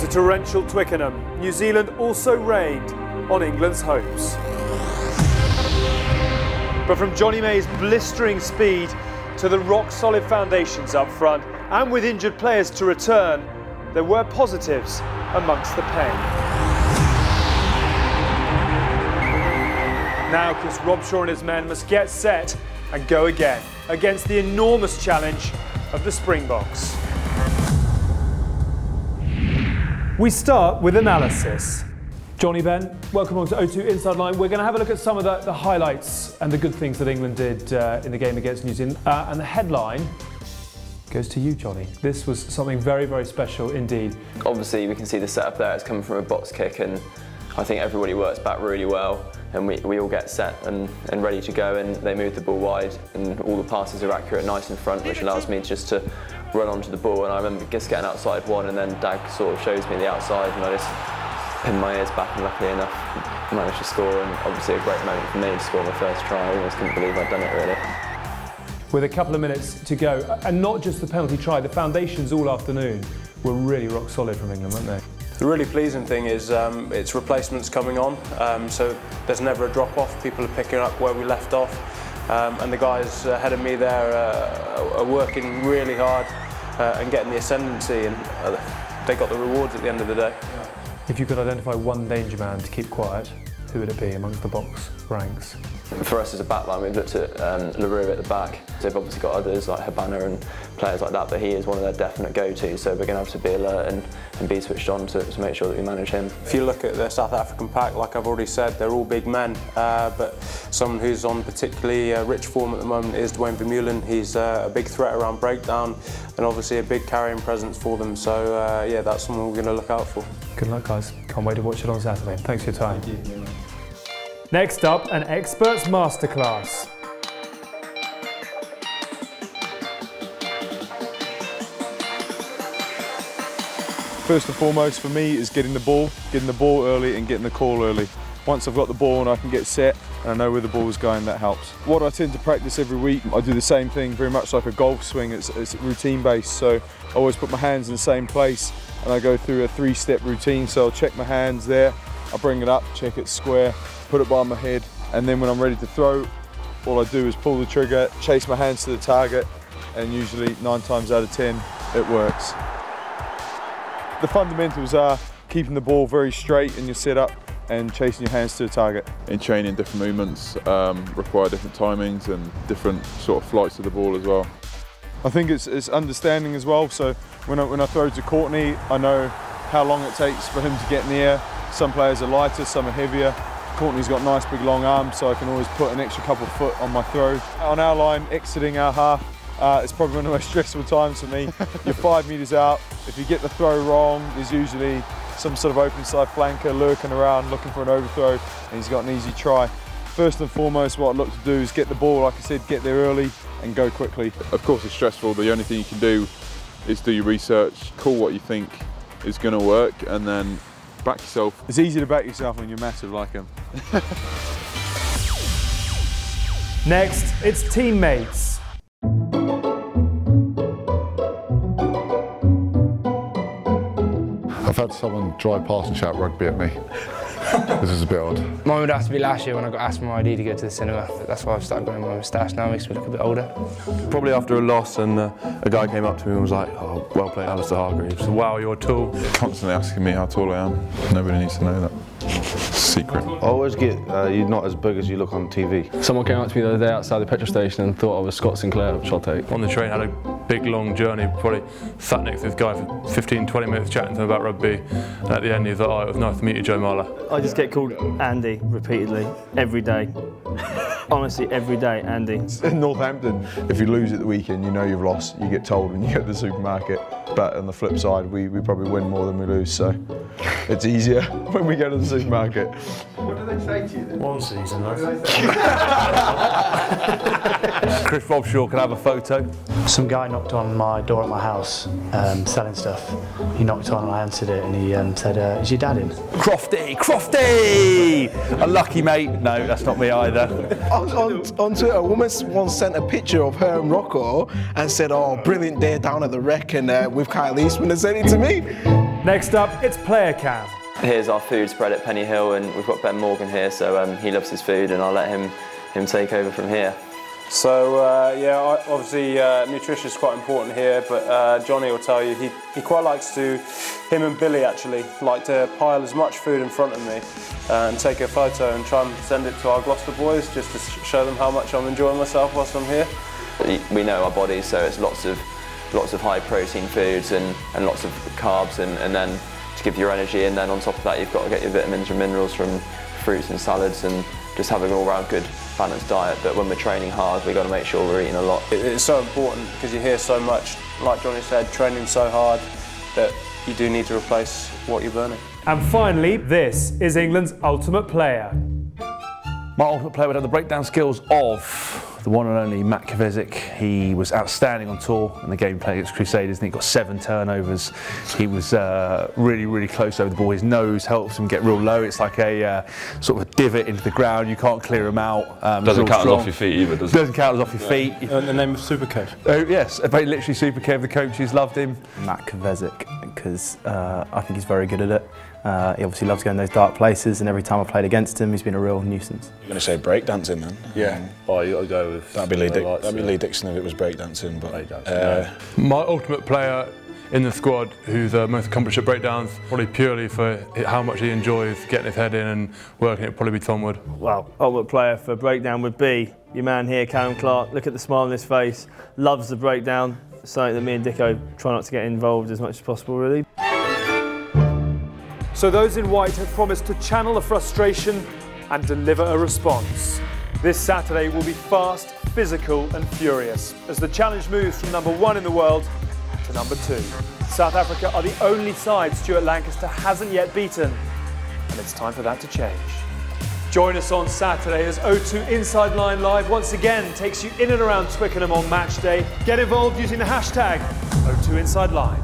At a torrential Twickenham, New Zealand also rained on England's hopes. But from Jonny May's blistering speed to the rock-solid foundations up front, and with injured players to return, there were positives amongst the pain. Now Chris Robshaw and his men must get set and go again against the enormous challenge of the Springboks. We start with analysis. Jonny, Ben, welcome on to O2 Inside Line. We're going to have a look at some of the highlights and the good things that England did in the game against New Zealand. And the headline goes to you, Jonny. This was something very, very special indeed. Obviously, we can see the setup there. It's coming from a box kick, and I think everybody works back really well. And we all get set and ready to go, and they move the ball wide, and all the passes are accurate, nice in front, which allows me just to run onto the ball. And I remember just getting outside one, and then Dag sort of shows me the outside, and I just pinned my ears back, and luckily enough managed to score. And obviously a great moment for me to score my first try. I almost couldn't believe I'd done it, really. With a couple of minutes to go, and not just the penalty try, the foundations all afternoon were really rock solid from England, weren't they? The really pleasing thing is it's replacements coming on, so there's never a drop-off. People are picking up where we left off, and the guys ahead of me there are working really hard and getting the ascendancy, and they got the rewards at the end of the day. If you could identify one danger man to keep quiet, who would it be amongst the box ranks? For us as a backline, we've looked at LaRue at the back. They've obviously got others like Habana and players like that, but he is one of their definite go-tos, so we're going to have to be alert and be switched on to make sure that we manage him. If you look at the South African pack, like I've already said, they're all big men, but someone who's on particularly rich form at the moment is Dwayne Vermeulen. He's a big threat around breakdown and obviously a big carrying presence for them, so yeah, that's someone we're going to look out for. Good luck, guys. Can't wait to watch it on Saturday. Thanks for your time. Thank you. Next up, an experts masterclass. First and foremost for me is getting the ball early and getting the call early. Once I've got the ball and I can get set and I know where the ball is going, that helps. What I tend to practice every week, I do the same thing very much like a golf swing. It's routine based, so I always put my hands in the same place and I go through a 3-step routine. So I'll check my hands there, I'll bring it up, check it square, put it by my head, and then when I'm ready to throw, all I do is pull the trigger, chase my hands to the target, and usually 9 times out of 10 it works. The fundamentals are keeping the ball very straight in your setup and chasing your hands to the target. In training, different movements require different timings and different sort of flights of the ball as well. I think it's understanding as well, so when I throw to Courtney, I know how long it takes for him to get in the air. Some players are lighter, some are heavier. Courtney's got nice big long arms, so I can always put an extra couple of foot on my throw. On our line, exiting our half, it's probably one of the most stressful times for me. You're 5 metres out, if you get the throw wrong, there's usually some sort of open side flanker lurking around looking for an overthrow, and he's got an easy try. First and foremost, what I look to do is get the ball, like I said, get there early and go quickly. Of course it's stressful, the only thing you can do is do your research, call what you think is going to work, and then back yourself. It's easy to back yourself when you're massive like him. Next, it's teammates. I've had someone drive past and shout rugby at me. This is a bit odd. Mine would have to be last year when I got asked for my ID to go to the cinema. That's why I've started going with my moustache now, it makes me look a bit older. Probably after a loss and a guy came up to me and was like, oh, well played, Alistair Hargreaves. Wow, you're tall. Constantly asking me how tall I am. Nobody needs to know that. Secret. I always get, you're not as big as you look on TV. Someone came up to me the other day outside the petrol station and thought I was Scott Sinclair, which I'll take. On the train, had a big long journey, probably sat next to this guy for 15-20 minutes chatting to him about rugby, and at the end he thought, oh, it was nice to meet you, Joe Marler. I just get called Andy repeatedly, every day. Honestly, every day, Andy. In Northampton, if you lose at the weekend, you know you've lost, you get told when you go to the supermarket. But on the flip side, we probably win more than we lose, so it's easier when we go to the supermarket. What do they say to you then? One season, What do they say? Chris Robshaw can have a photo. Some guy knocked on my door at my house, selling stuff. He knocked on and I answered it, and he said, is your dad in? Crofty! Crofty! A lucky mate. No, that's not me either. On Twitter, a woman once sent a picture of her and Rocco and said, oh, brilliant day down at the wreck and with Kyle Eastman, and sent it to me. Next up, it's player cam. Here's our food spread at Pennyhill, and we've got Morgan here, so he loves his food, and I'll let him take over from here. So yeah, obviously nutrition is quite important here, but Jonny will tell you he quite likes to, him and Billy actually, like to pile as much food in front of me and take a photo and try and send it to our Gloucester boys just to show them how much I'm enjoying myself whilst I'm here. We know our bodies, so it's lots of high protein foods and lots of carbs, and then to give you your energy, and then on top of that you've got to get your vitamins and minerals from fruits and salads, and just have an all-round good balanced diet. But when we're training hard, we've got to make sure we're eating a lot. It's so important because you hear so much, like Jonny said, training so hard that you do need to replace what you're burning. And finally, this is England's ultimate player. My ultimate player would have the breakdown skills of the one and only Matt Kovacic. He was outstanding on tour in the game playing against Crusaders, and he got 7 turnovers. He was really, really close over the ball. His nose helps him get real low. It's like a sort of a divot into the ground. You can't clear him out. Doesn't count as off your feet either, does it? Doesn't count as off your feet. And the name of Super Kev. Oh yes, literally Super Kev. The coaches loved him. Matt Kovacic, because I think he's very good at it. He obviously loves going those dark places, and every time I played against him, he's been a real nuisance. You're going to say breakdancing then? Yeah. Oh, you got to go with. That'd be Lee Dixon if it was breakdancing. But my ultimate player in the squad, who's most accomplished at breakdowns, probably purely for how much he enjoys getting his head in and working, it'd probably be Tom Wood. Well, ultimate player for breakdown would be your man here, Callum Clark. Look at the smile on his face. Loves the breakdown. Something that me and Dicko try not to get involved as much as possible, really. So those in white have promised to channel the frustration and deliver a response. This Saturday will be fast, physical and furious as the challenge moves from #1 in the world to #2. South Africa are the only side Stuart Lancaster hasn't yet beaten, and it's time for that to change. Join us on Saturday as O2 Inside Line Live once again takes you in and around Twickenham on match day. Get involved using the hashtag O2 Inside Line.